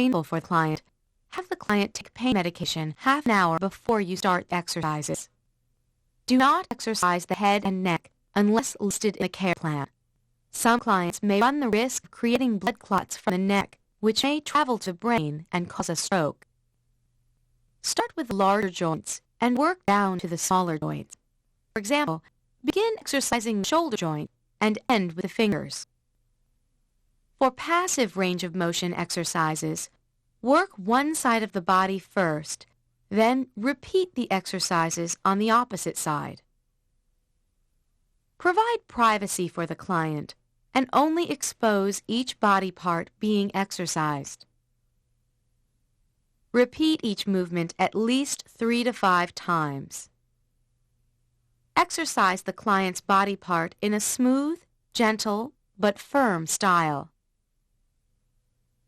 painful for the client, have the client take pain medication half an hour before you start exercises. Do not exercise the head and neck unless listed in a care plan. Some clients may run the risk of creating blood clots from the neck, which may travel to the brain and cause a stroke. Start with the larger joints and work down to the smaller joints. For example, begin exercising the shoulder joint and end with the fingers. For passive range of motion exercises, work one side of the body first, then repeat the exercises on the opposite side. Provide privacy for the client and only expose each body part being exercised. Repeat each movement at least 3 to 5 times. Exercise the client's body part in a smooth, gentle, but firm style.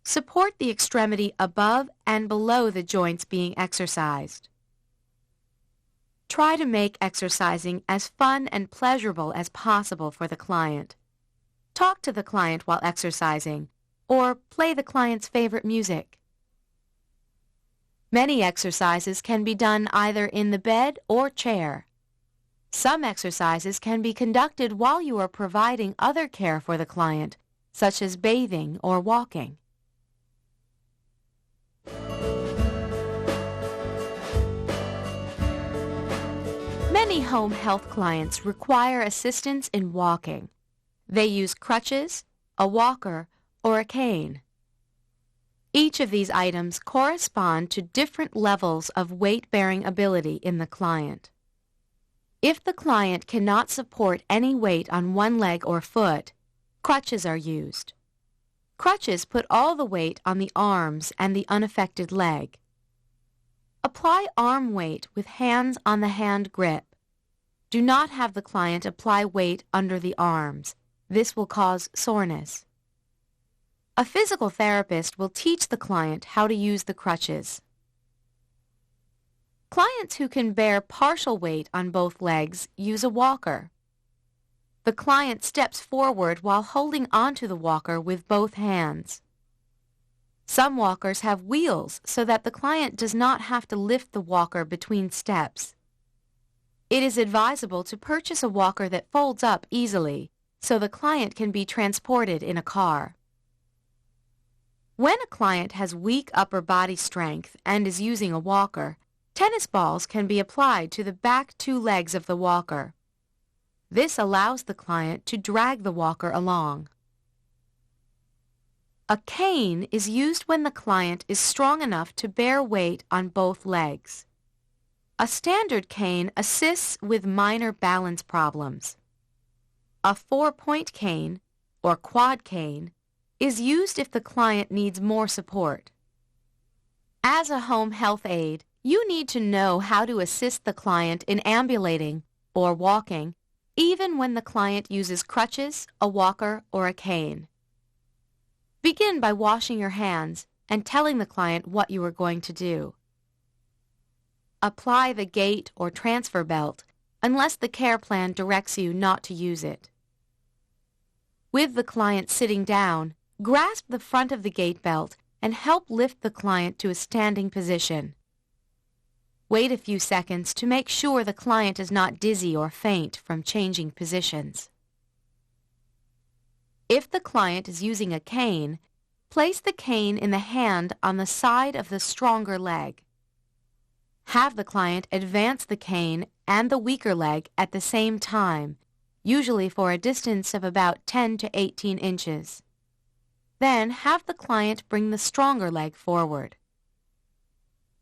Support the extremity above and below the joints being exercised. Try to make exercising as fun and pleasurable as possible for the client. Talk to the client while exercising, or play the client's favorite music. Many exercises can be done either in the bed or chair. Some exercises can be conducted while you are providing other care for the client, such as bathing or walking. Many home health clients require assistance in walking. They use crutches, a walker, or a cane. Each of these items correspond to different levels of weight-bearing ability in the client. If the client cannot support any weight on one leg or foot, crutches are used. Crutches put all the weight on the arms and the unaffected leg. Apply arm weight with hands on the hand grip. Do not have the client apply weight under the arms. This will cause soreness. A physical therapist will teach the client how to use the crutches. Clients who can bear partial weight on both legs use a walker. The client steps forward while holding onto the walker with both hands. Some walkers have wheels so that the client does not have to lift the walker between steps. It is advisable to purchase a walker that folds up easily so the client can be transported in a car. When a client has weak upper body strength and is using a walker, tennis balls can be applied to the back 2 legs of the walker. This allows the client to drag the walker along. A cane is used when the client is strong enough to bear weight on both legs. A standard cane assists with minor balance problems. A 4-point cane, or quad cane, is used if the client needs more support. As a home health aide, you need to know how to assist the client in ambulating or walking, even when the client uses crutches, a walker, or a cane. Begin by washing your hands and telling the client what you are going to do. Apply the gait or transfer belt unless the care plan directs you not to use it. With the client sitting down, grasp the front of the gait belt and help lift the client to a standing position. Wait a few seconds to make sure the client is not dizzy or faint from changing positions. If the client is using a cane, place the cane in the hand on the side of the stronger leg. Have the client advance the cane and the weaker leg at the same time, usually for a distance of about 10 to 18 inches. Then have the client bring the stronger leg forward.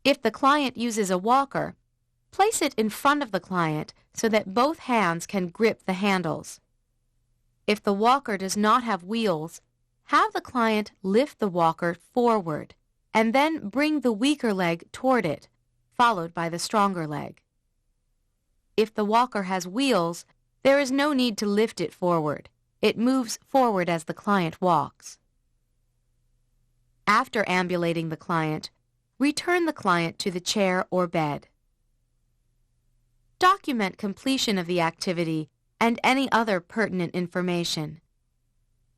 If the client uses a walker, place it in front of the client so that both hands can grip the handles. If the walker does not have wheels, have the client lift the walker forward and then bring the weaker leg toward it, followed by the stronger leg. If the walker has wheels, there is no need to lift it forward. It moves forward as the client walks. After ambulating the client, return the client to the chair or bed. Document completion of the activity and any other pertinent information.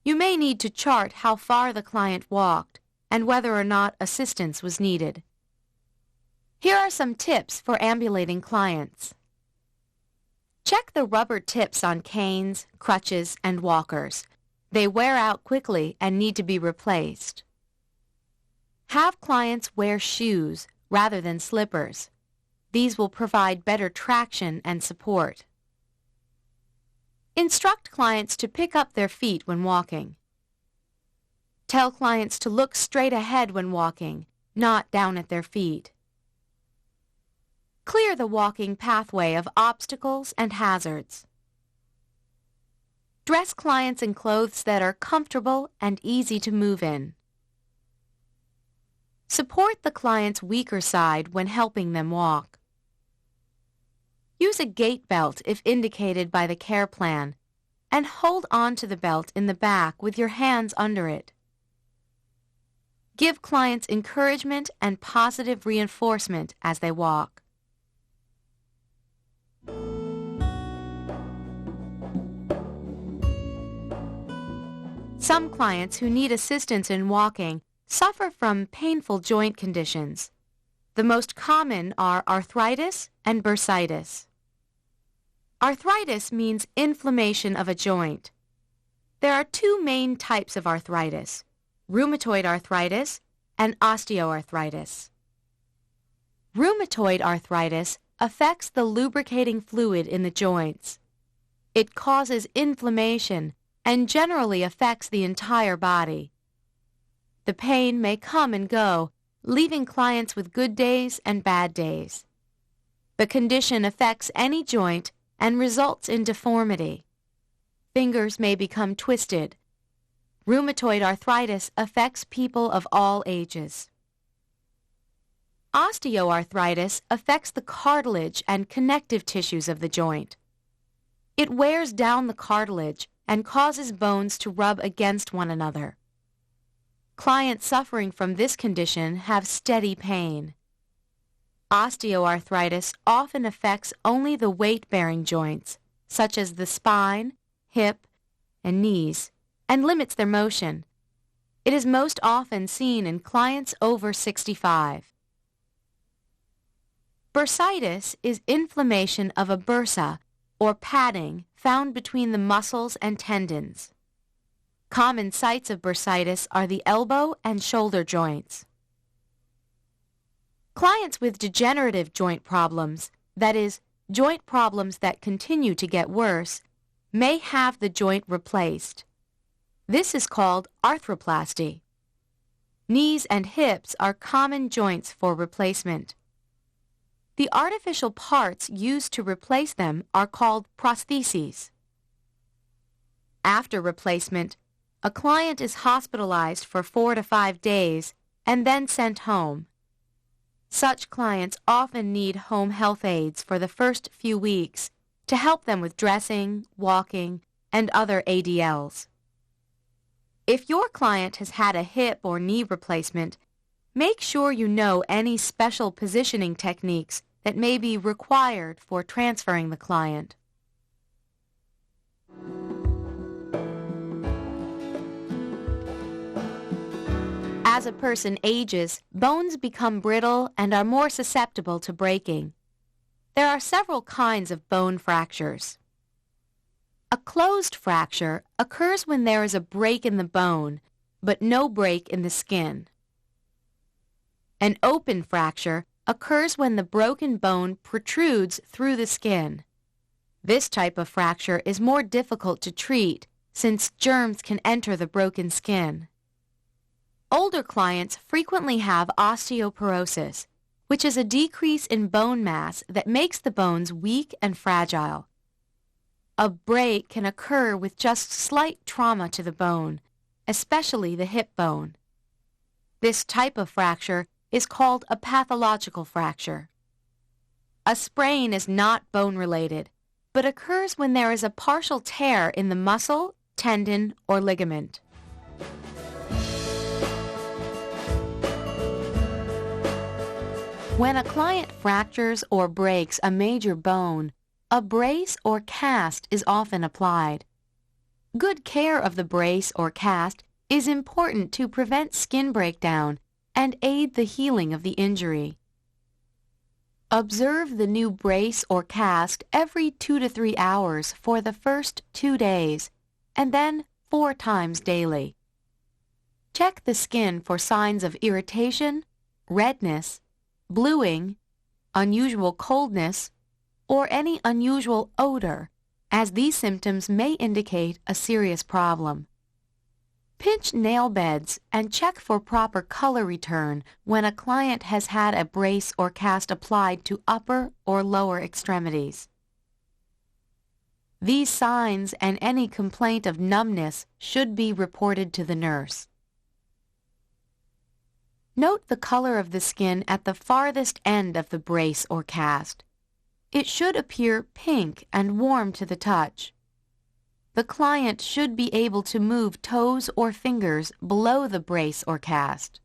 You may need to chart how far the client walked, and whether or not assistance was needed. Here are some tips for ambulating clients. Check the rubber tips on canes, crutches, and walkers. They wear out quickly and need to be replaced. Have clients wear shoes rather than slippers. These will provide better traction and support. Instruct clients to pick up their feet when walking. Tell clients to look straight ahead when walking, not down at their feet. Clear the walking pathway of obstacles and hazards. Dress clients in clothes that are comfortable and easy to move in. Support the client's weaker side when helping them walk. Use a gait belt if indicated by the care plan, and hold on to the belt in the back with your hands under it. Give clients encouragement and positive reinforcement as they walk. Some clients who need assistance in walking suffer from painful joint conditions. The most common are arthritis and bursitis. Arthritis means inflammation of a joint. There are two main types of arthritis: rheumatoid arthritis and osteoarthritis. Rheumatoid arthritis affects the lubricating fluid in the joints. It causes inflammation and generally affects the entire body. The pain may come and go, leaving clients with good days and bad days. The condition affects any joint and results in deformity. Fingers may become twisted. Rheumatoid arthritis affects people of all ages. Osteoarthritis affects the cartilage and connective tissues of the joint. It wears down the cartilage and causes bones to rub against one another. Clients suffering from this condition have steady pain. Osteoarthritis often affects only the weight-bearing joints, such as the spine, hip, and knees, and limits their motion. It is most often seen in clients over 65. Bursitis is inflammation of a bursa, or padding, found between the muscles and tendons. Common sites of bursitis are the elbow and shoulder joints. Clients with degenerative joint problems, that is, joint problems that continue to get worse, may have the joint replaced. This is called arthroplasty. Knees and hips are common joints for replacement. The artificial parts used to replace them are called prostheses. After replacement, a client is hospitalized for 4 to 5 days and then sent home. Such clients often need home health aides for the first few weeks to help them with dressing, walking, and other ADLs. If your client has had a hip or knee replacement, make sure you know any special positioning techniques that may be required for transferring the client. As a person ages, bones become brittle and are more susceptible to breaking. There are several kinds of bone fractures. A closed fracture occurs when there is a break in the bone, but no break in the skin. An open fracture occurs when the broken bone protrudes through the skin. This type of fracture is more difficult to treat since germs can enter the broken skin. Older clients frequently have osteoporosis, which is a decrease in bone mass that makes the bones weak and fragile. A break can occur with just slight trauma to the bone, especially the hip bone. This type of fracture is called a pathological fracture. A sprain is not bone-related, but occurs when there is a partial tear in the muscle, tendon, or ligament. When a client fractures or breaks a major bone, a brace or cast is often applied. Good care of the brace or cast is important to prevent skin breakdown and aid the healing of the injury. Observe the new brace or cast every 2 to 3 hours for the first 2 days, and then 4 times daily. Check the skin for signs of irritation, redness, bluing, unusual coldness, or any unusual odor, as these symptoms may indicate a serious problem. Pinch nail beds and check for proper color return when a client has had a brace or cast applied to upper or lower extremities. These signs and any complaint of numbness should be reported to the nurse. Note the color of the skin at the farthest end of the brace or cast. It should appear pink and warm to the touch. The client should be able to move toes or fingers below the brace or cast.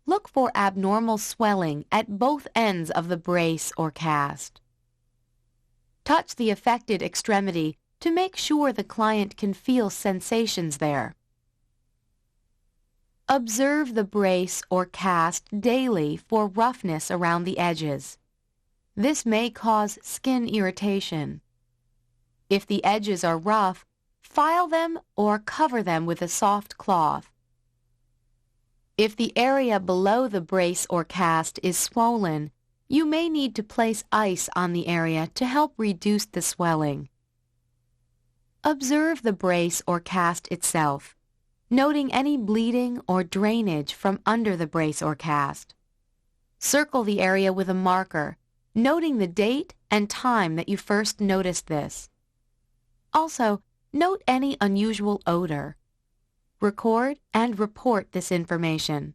Look for abnormal swelling at both ends of the brace or cast. Touch the affected extremity to make sure the client can feel sensations there. Observe the brace or cast daily for roughness around the edges. This may cause skin irritation. If the edges are rough, file them or cover them with a soft cloth. If the area below the brace or cast is swollen, you may need to place ice on the area to help reduce the swelling. Observe the brace or cast itself, noting any bleeding or drainage from under the brace or cast. Circle the area with a marker, noting the date and time that you first noticed this. Also, note any unusual odor. Record and report this information.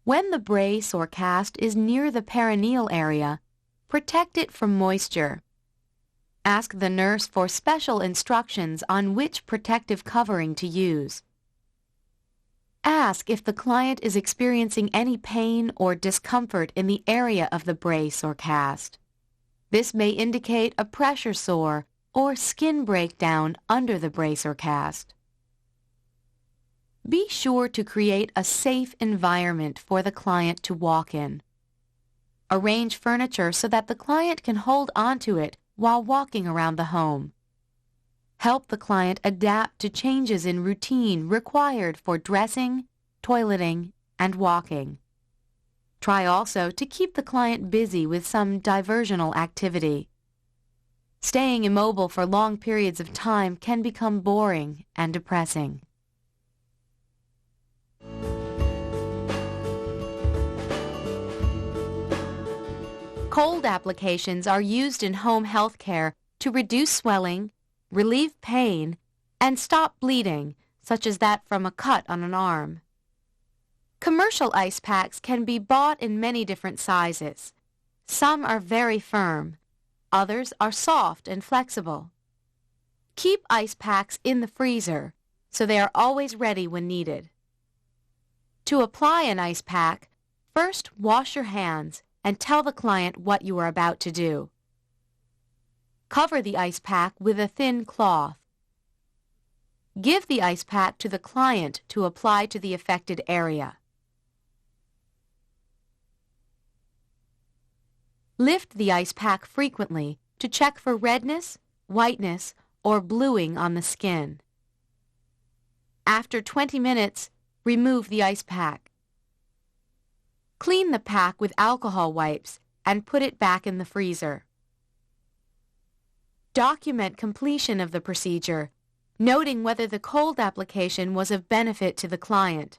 When the brace or cast is near the perineal area, protect it from moisture. Ask the nurse for special instructions on which protective covering to use. Ask if the client is experiencing any pain or discomfort in the area of the brace or cast. This may indicate a pressure sore or skin breakdown under the brace or cast. Be sure to create a safe environment for the client to walk in. Arrange furniture so that the client can hold onto it while walking around the home. Help the client adapt to changes in routine required for dressing, toileting, and walking. Try also to keep the client busy with some diversional activity. Staying immobile for long periods of time can become boring and depressing. Cold applications are used in home health care to reduce swelling, relieve pain, and stop bleeding, such as that from a cut on an arm. Commercial ice packs can be bought in many different sizes. Some are very firm. Others are soft and flexible. Keep ice packs in the freezer so they are always ready when needed. To apply an ice pack, first wash your hands and tell the client what you are about to do. Cover the ice pack with a thin cloth. Give the ice pack to the client to apply to the affected area. Lift the ice pack frequently to check for redness, whiteness, or bluing on the skin. After 20 minutes, remove the ice pack. Clean the pack with alcohol wipes and put it back in the freezer. Document completion of the procedure, noting whether the cold application was of benefit to the client.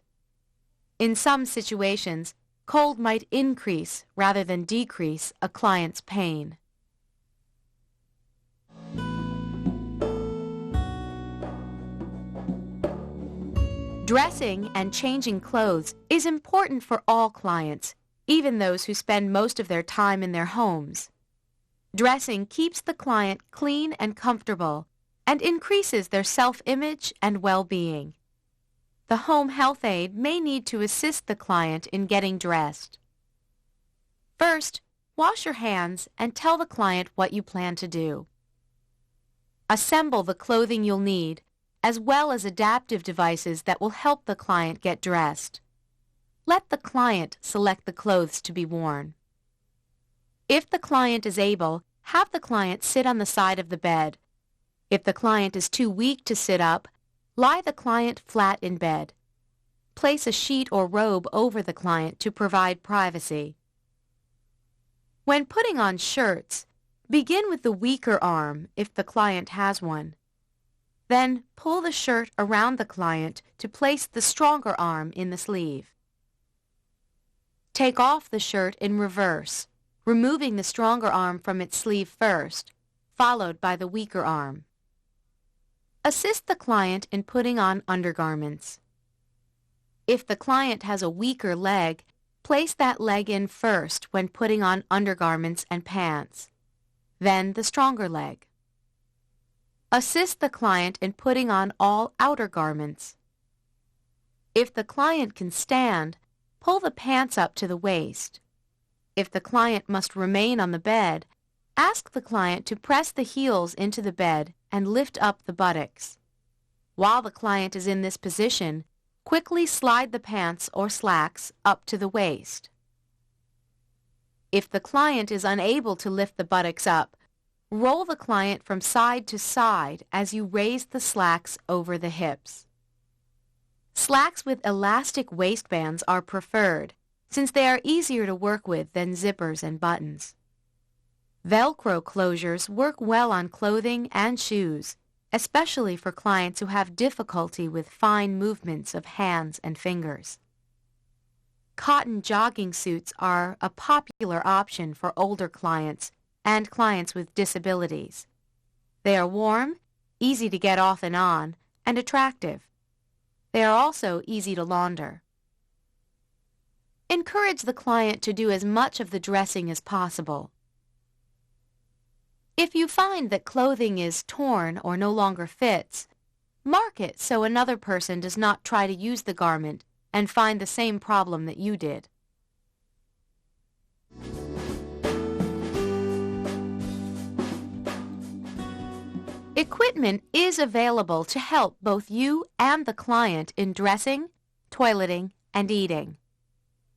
In some situations, cold might increase rather than decrease a client's pain. Dressing and changing clothes is important for all clients, even those who spend most of their time in their homes. Dressing keeps the client clean and comfortable and increases their self-image and well-being. The home health aide may need to assist the client in getting dressed. First, wash your hands and tell the client what you plan to do. Assemble the clothing you'll need as well as adaptive devices that will help the client get dressed. Let the client select the clothes to be worn. If the client is able, have the client sit on the side of the bed. If the client is too weak to sit up, lie the client flat in bed. Place a sheet or robe over the client to provide privacy. When putting on shirts, begin with the weaker arm if the client has one. Then pull the shirt around the client to place the stronger arm in the sleeve. Take off the shirt in reverse, removing the stronger arm from its sleeve first, followed by the weaker arm. Assist the client in putting on undergarments. If the client has a weaker leg, place that leg in first when putting on undergarments and pants, then the stronger leg. Assist the client in putting on all outer garments. If the client can stand, pull the pants up to the waist. If the client must remain on the bed, ask the client to press the heels into the bed and lift up the buttocks. While the client is in this position, quickly slide the pants or slacks up to the waist. If the client is unable to lift the buttocks up, roll the client from side to side as you raise the slacks over the hips. Slacks with elastic waistbands are preferred, since they are easier to work with than zippers and buttons. Velcro closures work well on clothing and shoes, especially for clients who have difficulty with fine movements of hands and fingers. Cotton jogging suits are a popular option for older clients and clients with disabilities. They are warm, easy to get off and on, and attractive. They are also easy to launder. Encourage the client to do as much of the dressing as possible. If you find that clothing is torn or no longer fits, mark it so another person does not try to use the garment and find the same problem that you did. Equipment is available to help both you and the client in dressing, toileting, and eating.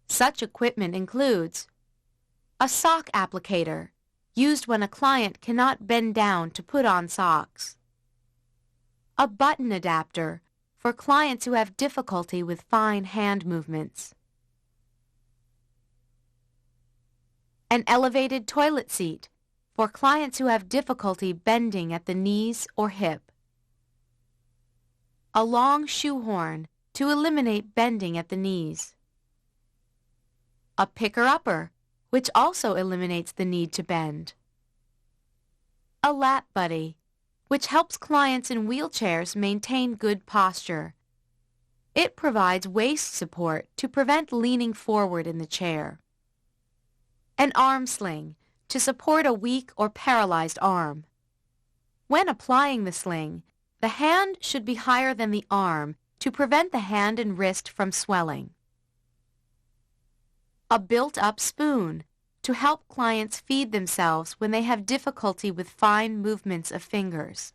Such equipment includes a sock applicator, used when a client cannot bend down to put on socks. A button adapter, for clients who have difficulty with fine hand movements. An elevated toilet seat, for clients who have difficulty bending at the knees or hip. A long shoehorn to eliminate bending at the knees. A picker-upper, which also eliminates the need to bend. A lap buddy, which helps clients in wheelchairs maintain good posture. It provides waist support to prevent leaning forward in the chair. An arm sling, to support a weak or paralyzed arm. When applying the sling, the hand should be higher than the arm to prevent the hand and wrist from swelling. A built-up spoon, to help clients feed themselves when they have difficulty with fine movements of fingers.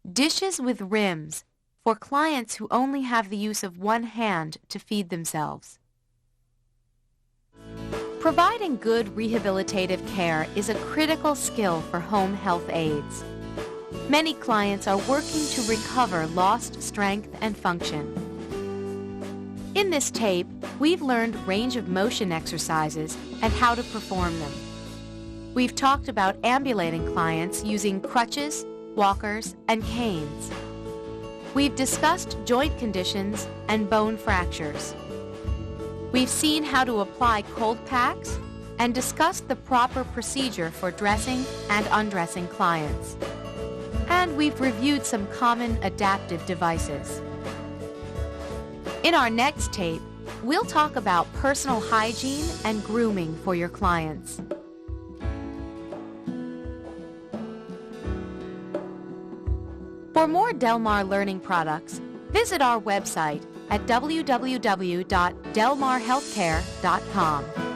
Dishes with rims, for clients who only have the use of one hand to feed themselves. Providing good rehabilitative care is a critical skill for home health aides. Many clients are working to recover lost strength and function. In this tape, we've learned range of motion exercises and how to perform them. We've talked about ambulating clients using crutches, walkers, and canes. We've discussed joint conditions and bone fractures. We've seen how to apply cold packs and discussed the proper procedure for dressing and undressing clients. And we've reviewed some common adaptive devices. In our next tape, we'll talk about personal hygiene and grooming for your clients. For more Del Mar Learning products, visit our website at www.delmarhealthcare.com.